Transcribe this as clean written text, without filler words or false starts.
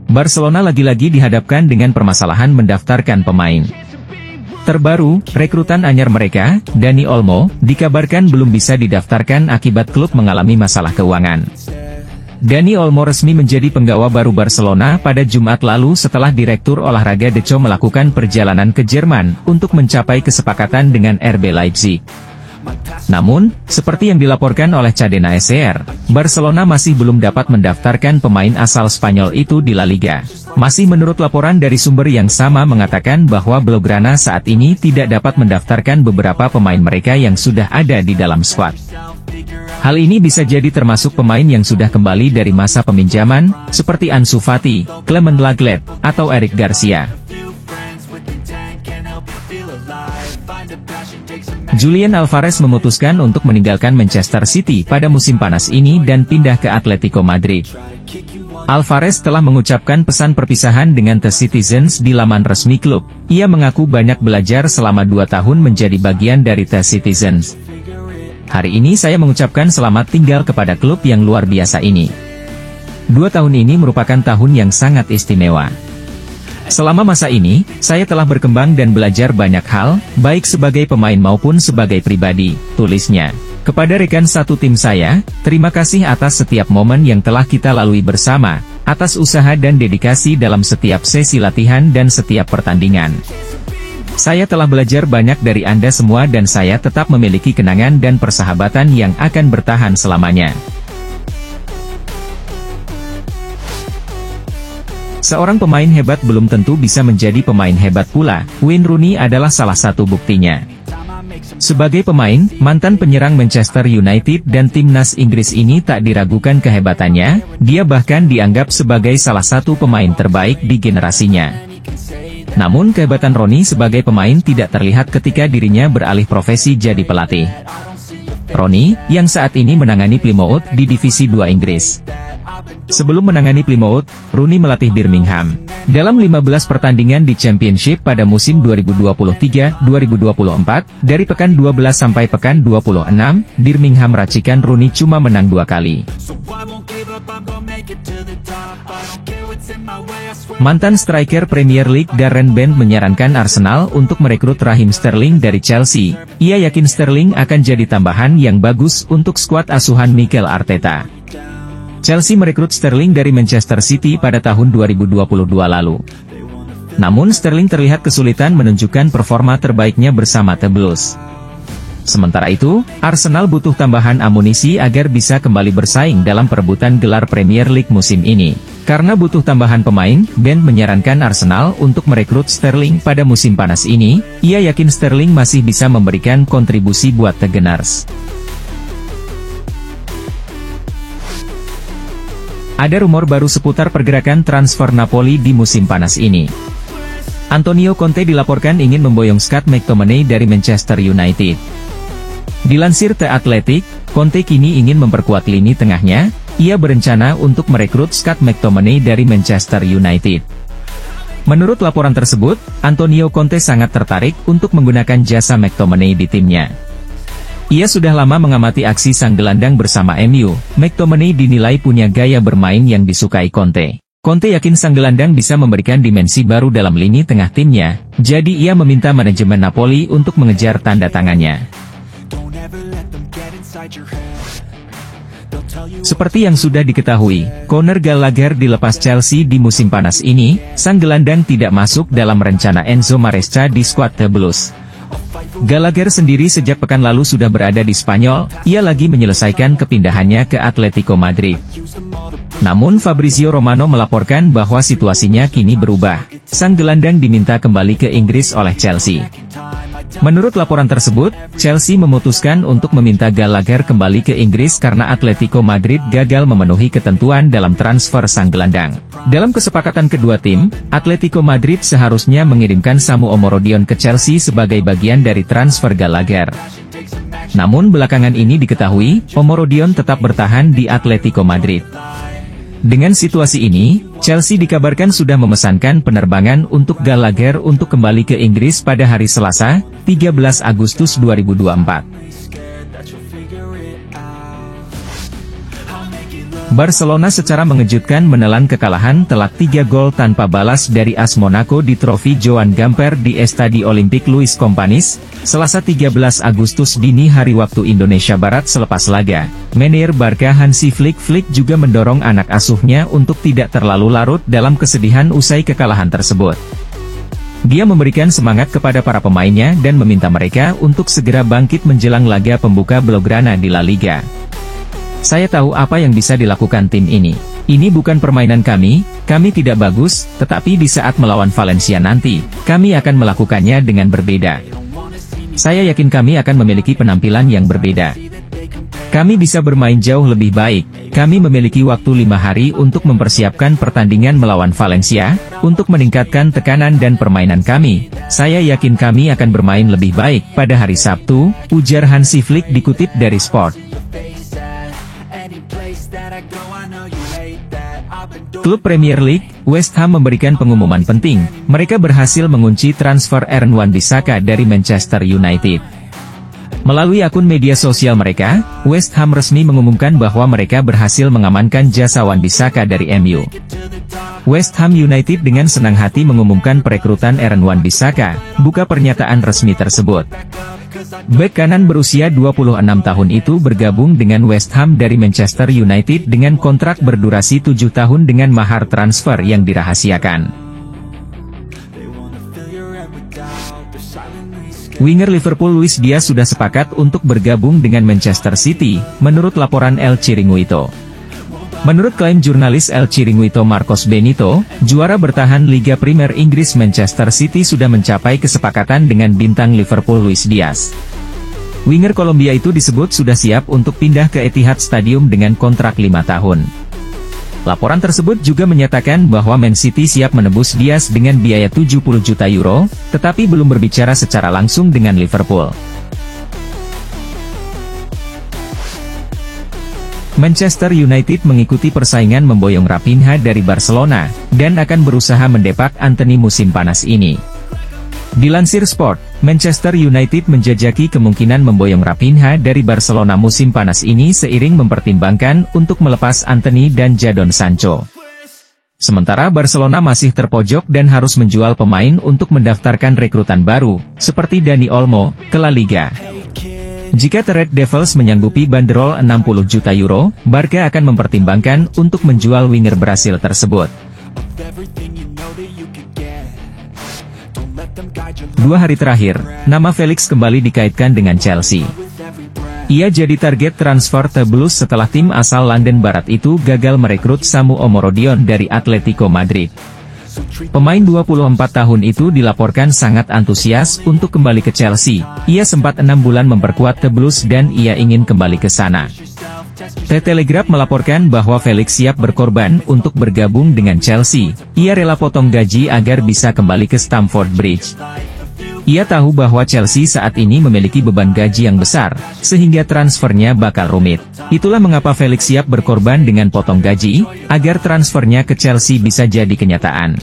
Barcelona lagi-lagi dihadapkan dengan permasalahan mendaftarkan pemain. Terbaru, rekrutan anyar mereka, Dani Olmo, dikabarkan belum bisa didaftarkan akibat klub mengalami masalah keuangan. Dani Olmo resmi menjadi penggawa baru Barcelona pada Jumat lalu setelah Direktur Olahraga Deco melakukan perjalanan ke Jerman untuk mencapai kesepakatan dengan RB Leipzig. Namun, seperti yang dilaporkan oleh Cadena SER, Barcelona masih belum dapat mendaftarkan pemain asal Spanyol itu di La Liga. Masih menurut laporan dari sumber yang sama mengatakan bahwa Blaugrana saat ini tidak dapat mendaftarkan beberapa pemain mereka yang sudah ada di dalam skuad. Hal ini bisa jadi termasuk pemain yang sudah kembali dari masa peminjaman, seperti Ansu Fati, Clement Lenglet, atau Eric Garcia. Julian Alvarez memutuskan untuk meninggalkan Manchester City pada musim panas ini dan pindah ke Atletico Madrid. Alvarez telah mengucapkan pesan perpisahan dengan The Citizens di laman resmi klub. Ia mengaku banyak belajar selama 2 tahun menjadi bagian dari The Citizens. Hari ini saya mengucapkan selamat tinggal kepada klub yang luar biasa ini. 2 tahun ini merupakan tahun yang sangat istimewa. Selama masa ini, saya telah berkembang dan belajar banyak hal, baik sebagai pemain maupun sebagai pribadi, tulisnya. Kepada rekan satu tim saya, terima kasih atas setiap momen yang telah kita lalui bersama, atas usaha dan dedikasi dalam setiap sesi latihan dan setiap pertandingan. Saya telah belajar banyak dari Anda semua dan saya tetap memiliki kenangan dan persahabatan yang akan bertahan selamanya. Seorang pemain hebat belum tentu bisa menjadi pemain hebat pula. Wayne Rooney adalah salah satu buktinya. Sebagai pemain, mantan penyerang Manchester United dan timnas Inggris ini tak diragukan kehebatannya, dia bahkan dianggap sebagai salah satu pemain terbaik di generasinya. Namun kehebatan Rooney sebagai pemain tidak terlihat ketika dirinya beralih profesi jadi pelatih. Rooney, yang saat ini menangani Plymouth di Divisi 2 Inggris. Sebelum menangani Plymouth, Rooney melatih Birmingham. Dalam 15 pertandingan di Championship pada musim 2023-2024, dari pekan 12 sampai pekan 26, Birmingham racikan Rooney cuma menang 2 kali. Mantan striker Premier League Darren Bent menyarankan Arsenal untuk merekrut Raheem Sterling dari Chelsea. Ia yakin Sterling akan jadi tambahan yang bagus untuk skuad asuhan Mikel Arteta. Chelsea merekrut Sterling dari Manchester City pada tahun 2022 lalu. Namun Sterling terlihat kesulitan menunjukkan performa terbaiknya bersama The Blues. Sementara itu, Arsenal butuh tambahan amunisi agar bisa kembali bersaing dalam perebutan gelar Premier League musim ini. Karena butuh tambahan pemain, Ben menyarankan Arsenal untuk merekrut Sterling pada musim panas ini. Ia yakin Sterling masih bisa memberikan kontribusi buat The Gunners. Ada rumor baru seputar pergerakan transfer Napoli di musim panas ini. Antonio Conte dilaporkan ingin memboyong Scott McTominay dari Manchester United. Dilansir The Athletic, Conte kini ingin memperkuat lini tengahnya. Ia berencana untuk merekrut Scott McTominay dari Manchester United. Menurut laporan tersebut, Antonio Conte sangat tertarik untuk menggunakan jasa McTominay di timnya. Ia sudah lama mengamati aksi sang gelandang bersama MU. McTominay dinilai punya gaya bermain yang disukai Conte. Conte yakin sang gelandang bisa memberikan dimensi baru dalam lini tengah timnya, jadi ia meminta manajemen Napoli untuk mengejar tanda tangannya. Seperti yang sudah diketahui, Conor Gallagher dilepas Chelsea di musim panas ini. Sang gelandang tidak masuk dalam rencana Enzo Maresca di skuad The Blues. Gallagher sendiri sejak pekan lalu sudah berada di Spanyol. Ia lagi menyelesaikan kepindahannya ke Atletico Madrid. Namun Fabrizio Romano melaporkan bahwa situasinya kini berubah. Sang gelandang diminta kembali ke Inggris oleh Chelsea. Menurut laporan tersebut, Chelsea memutuskan untuk meminta Gallagher kembali ke Inggris karena Atletico Madrid gagal memenuhi ketentuan dalam transfer sang gelandang. Dalam kesepakatan kedua tim, Atletico Madrid seharusnya mengirimkan Samu Omorodion ke Chelsea sebagai bagian dari transfer Gallagher. Namun belakangan ini diketahui, Omorodion tetap bertahan di Atletico Madrid. Dengan situasi ini, Chelsea dikabarkan sudah memesankan penerbangan untuk Gallagher untuk kembali ke Inggris pada hari Selasa, 13 Agustus 2024. Barcelona secara mengejutkan menelan kekalahan telak 3 gol tanpa balas dari AS Monaco di trofi Joan Gamper di Estadi Olympique Louis Companys, Selasa 13 Agustus dini hari waktu Indonesia Barat selepas laga. Manajer Barca Hansi Flick juga mendorong anak asuhnya untuk tidak terlalu larut dalam kesedihan usai kekalahan tersebut. Dia memberikan semangat kepada para pemainnya dan meminta mereka untuk segera bangkit menjelang laga pembuka Blaugrana di La Liga. Saya tahu apa yang bisa dilakukan tim ini. Ini bukan permainan kami tidak bagus, tetapi di saat melawan Valencia nanti, kami akan melakukannya dengan berbeda. Saya yakin kami akan memiliki penampilan yang berbeda. Kami bisa bermain jauh lebih baik. Kami memiliki waktu 5 hari untuk mempersiapkan pertandingan melawan Valencia, untuk meningkatkan tekanan dan permainan kami. Saya yakin kami akan bermain lebih baik pada hari Sabtu, ujar Hansi Flick dikutip dari Sport. Klub Premier League, West Ham memberikan pengumuman penting. Mereka berhasil mengunci transfer Aaron Wan-Bissaka dari Manchester United. Melalui akun media sosial mereka, West Ham resmi mengumumkan bahwa mereka berhasil mengamankan jasa Wan-Bissaka dari MU. West Ham United dengan senang hati mengumumkan perekrutan Aaron Wan-Bissaka, buka pernyataan resmi tersebut. Bek kanan berusia 26 tahun itu bergabung dengan West Ham dari Manchester United dengan kontrak berdurasi 7 tahun dengan mahar transfer yang dirahasiakan. Winger Liverpool Luis Diaz sudah sepakat untuk bergabung dengan Manchester City, menurut laporan El Chiringuito. Menurut klaim jurnalis El Chiringuito Marcos Benito, juara bertahan Liga Premier Inggris Manchester City sudah mencapai kesepakatan dengan bintang Liverpool Luis Diaz. Winger Kolombia itu disebut sudah siap untuk pindah ke Etihad Stadium dengan kontrak 5 tahun. Laporan tersebut juga menyatakan bahwa Man City siap menebus Diaz dengan biaya 70 juta euro, tetapi belum berbicara secara langsung dengan Liverpool. Manchester United mengikuti persaingan memboyong Raphinha dari Barcelona, dan akan berusaha mendepak Antony musim panas ini. Dilansir Sport, Manchester United menjajaki kemungkinan memboyong Raphinha dari Barcelona musim panas ini seiring mempertimbangkan untuk melepas Antony dan Jadon Sancho. Sementara Barcelona masih terpojok dan harus menjual pemain untuk mendaftarkan rekrutan baru, seperti Dani Olmo, ke La Liga. Jika The Red Devils menyanggupi bandrol 60 juta euro, Barca akan mempertimbangkan untuk menjual winger Brasil tersebut. 2 hari terakhir, nama Felix kembali dikaitkan dengan Chelsea. Ia jadi target transfer The Blues setelah tim asal London Barat itu gagal merekrut Samu Omorodion dari Atletico Madrid. Pemain 24 tahun itu dilaporkan sangat antusias untuk kembali ke Chelsea. Ia sempat 6 bulan memperkuat The Blues dan ia ingin kembali ke sana. The Telegraph melaporkan bahwa Felix siap berkorban untuk bergabung dengan Chelsea. Ia rela potong gaji agar bisa kembali ke Stamford Bridge. Ia tahu bahwa Chelsea saat ini memiliki beban gaji yang besar, sehingga transfernya bakal rumit. Itulah mengapa Felix siap berkorban dengan potong gaji, agar transfernya ke Chelsea bisa jadi kenyataan.